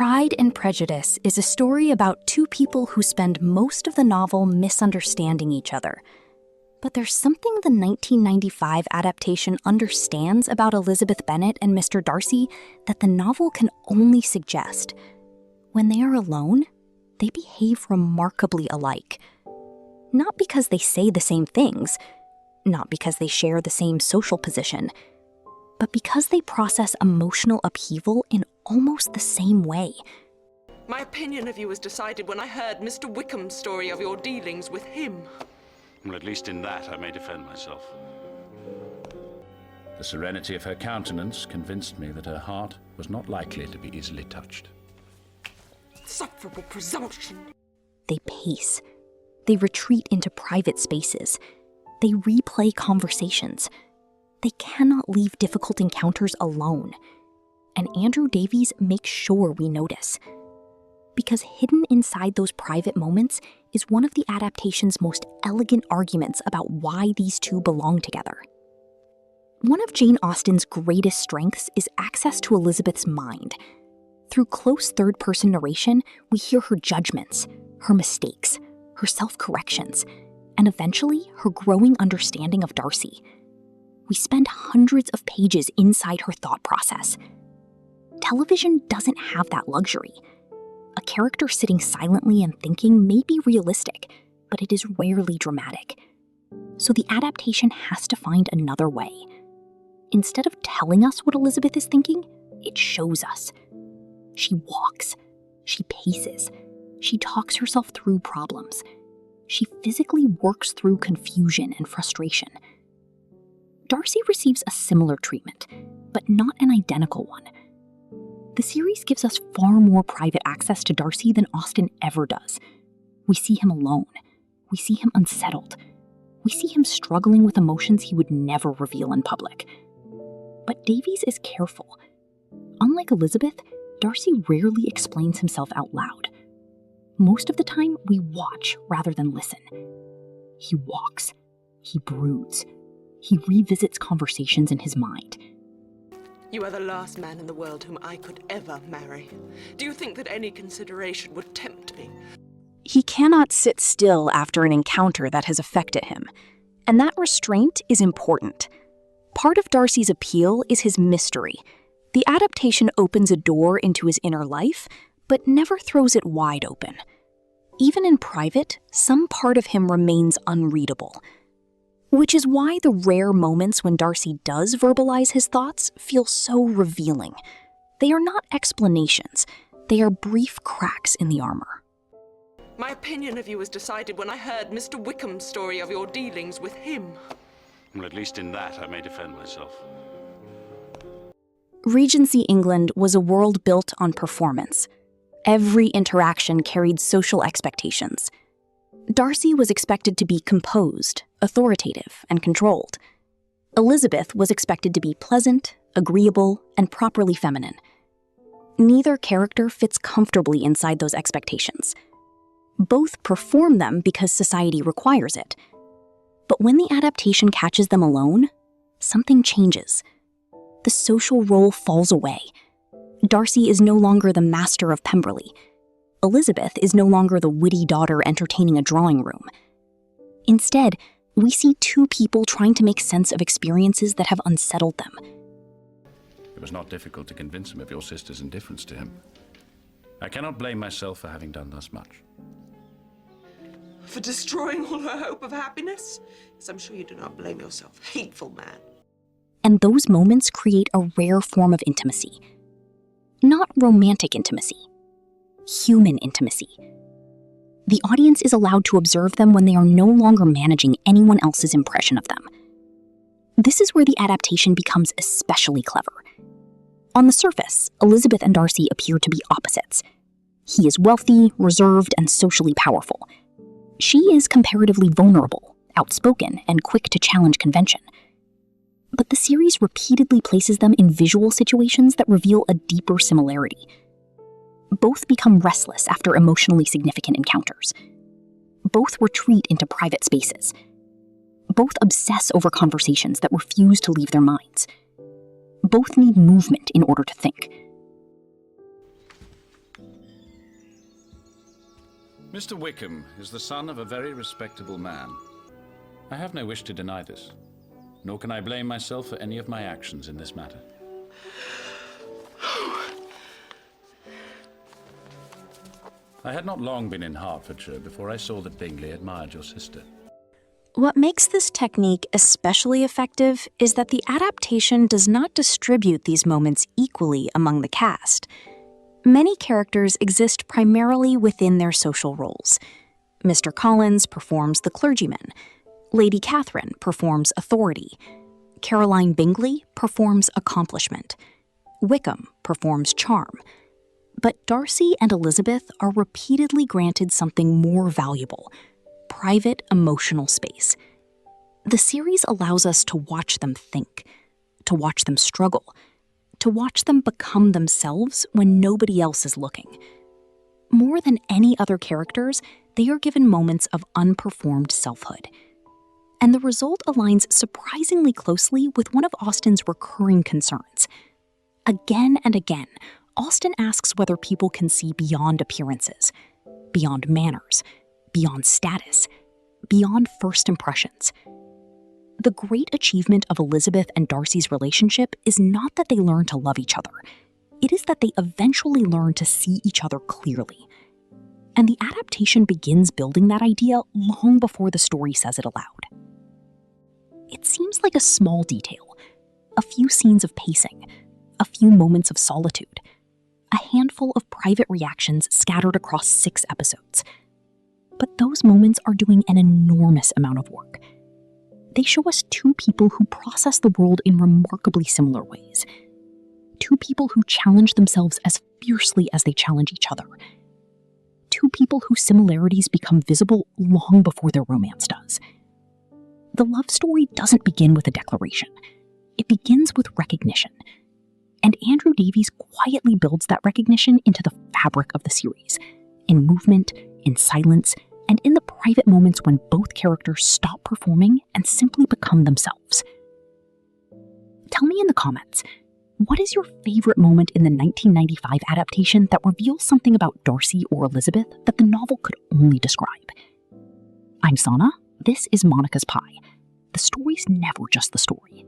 Pride and Prejudice is a story about two people who spend most of the novel misunderstanding each other. But there's something the 1995 adaptation understands about Elizabeth Bennet and Mr. Darcy that the novel can only suggest. When they are alone, they behave remarkably alike. Not because they say the same things, not because they share the same social position, but because they process emotional upheaval in almost the same way. My opinion of you was decided when I heard Mr. Wickham's story of your dealings with him. Well, at least in that I may defend myself. The serenity of her countenance convinced me that her heart was not likely to be easily touched. Insufferable presumption. They pace. They retreat into private spaces. They replay conversations. They cannot leave difficult encounters alone. And Andrew Davies makes sure we notice. Because hidden inside those private moments is one of the adaptation's most elegant arguments about why these two belong together. One of Jane Austen's greatest strengths is access to Elizabeth's mind. Through close third-person narration, we hear her judgments, her mistakes, her self-corrections, and eventually her growing understanding of Darcy. We spend hundreds of pages inside her thought process. Television doesn't have that luxury. A character sitting silently and thinking may be realistic, but it is rarely dramatic. So the adaptation has to find another way. Instead of telling us what Elizabeth is thinking, it shows us. She walks. She paces. She talks herself through problems. She physically works through confusion and frustration. Darcy receives a similar treatment, but not an identical one. The series gives us far more private access to Darcy than Austen ever does. We see him alone. We see him unsettled. We see him struggling with emotions he would never reveal in public. But Davies is careful. Unlike Elizabeth, Darcy rarely explains himself out loud. Most of the time, we watch rather than listen. He walks. He broods. He revisits conversations in his mind. You are the last man in the world whom I could ever marry. Do you think that any consideration would tempt me? He cannot sit still after an encounter that has affected him, and that restraint is important. Part of Darcy's appeal is his mystery. The adaptation opens a door into his inner life, but never throws it wide open. Even in private, some part of him remains unreadable. Which is why the rare moments when Darcy does verbalize his thoughts feel so revealing. They are not explanations. They are brief cracks in the armor. My opinion of you was decided when I heard Mr. Wickham's story of your dealings with him. Well, at least in that I may defend myself. Regency England was a world built on performance. Every interaction carried social expectations. Darcy was expected to be composed, authoritative, and controlled. Elizabeth was expected to be pleasant, agreeable, and properly feminine. Neither character fits comfortably inside those expectations. Both perform them because society requires it. But when the adaptation catches them alone, something changes. The social role falls away. Darcy is no longer the master of Pemberley. Elizabeth is no longer the witty daughter entertaining a drawing room. Instead, we see two people trying to make sense of experiences that have unsettled them. It was not difficult to convince him of your sister's indifference to him. I cannot blame myself for having done thus much. For destroying all her hope of happiness? Yes, I'm sure you do not blame yourself. Hateful man. And those moments create a rare form of intimacy. Not romantic intimacy. Human intimacy. The audience is allowed to observe them when they are no longer managing anyone else's impression of them. This is where the adaptation becomes especially clever. On the surface, Elizabeth and Darcy appear to be opposites. He is wealthy, reserved, and socially powerful. She is comparatively vulnerable, outspoken, and quick to challenge convention. But the series repeatedly places them in visual situations that reveal a deeper similarity. Both become restless after emotionally significant encounters. Both retreat into private spaces. Both obsess over conversations that refuse to leave their minds. Both need movement in order to think. Mr. Wickham is the son of a very respectable man. I have no wish to deny this, nor can I blame myself for any of my actions in this matter. I had not long been in Hertfordshire before I saw that Bingley admired your sister. What makes this technique especially effective is that the adaptation does not distribute these moments equally among the cast. Many characters exist primarily within their social roles. Mr. Collins performs the clergyman. Lady Catherine performs authority. Caroline Bingley performs accomplishment. Wickham performs charm. But Darcy and Elizabeth are repeatedly granted something more valuable: private emotional space. The series allows us to watch them think, to watch them struggle, to watch them become themselves when nobody else is looking. More than any other characters, they are given moments of unperformed selfhood. And the result aligns surprisingly closely with one of Austen's recurring concerns. Again and again, Austen asks whether people can see beyond appearances, beyond manners, beyond status, beyond first impressions. The great achievement of Elizabeth and Darcy's relationship is not that they learn to love each other. It is that they eventually learn to see each other clearly. And the adaptation begins building that idea long before the story says it aloud. It seems like a small detail, a few scenes of pacing, a few moments of solitude, a handful of private reactions scattered across 6 episodes. But those moments are doing an enormous amount of work. They show us 2 people who process the world in remarkably similar ways. 2 people who challenge themselves as fiercely as they challenge each other. 2 people whose similarities become visible long before their romance does. The love story doesn't begin with a declaration. It begins with recognition. And Andrew Davies quietly builds that recognition into the fabric of the series, in movement, in silence, and in the private moments when both characters stop performing and simply become themselves. Tell me in the comments, what is your favorite moment in the 1995 adaptation that reveals something about Darcy or Elizabeth that the novel could only describe? I'm Sana. This is Monica's Pie. The story's never just the story.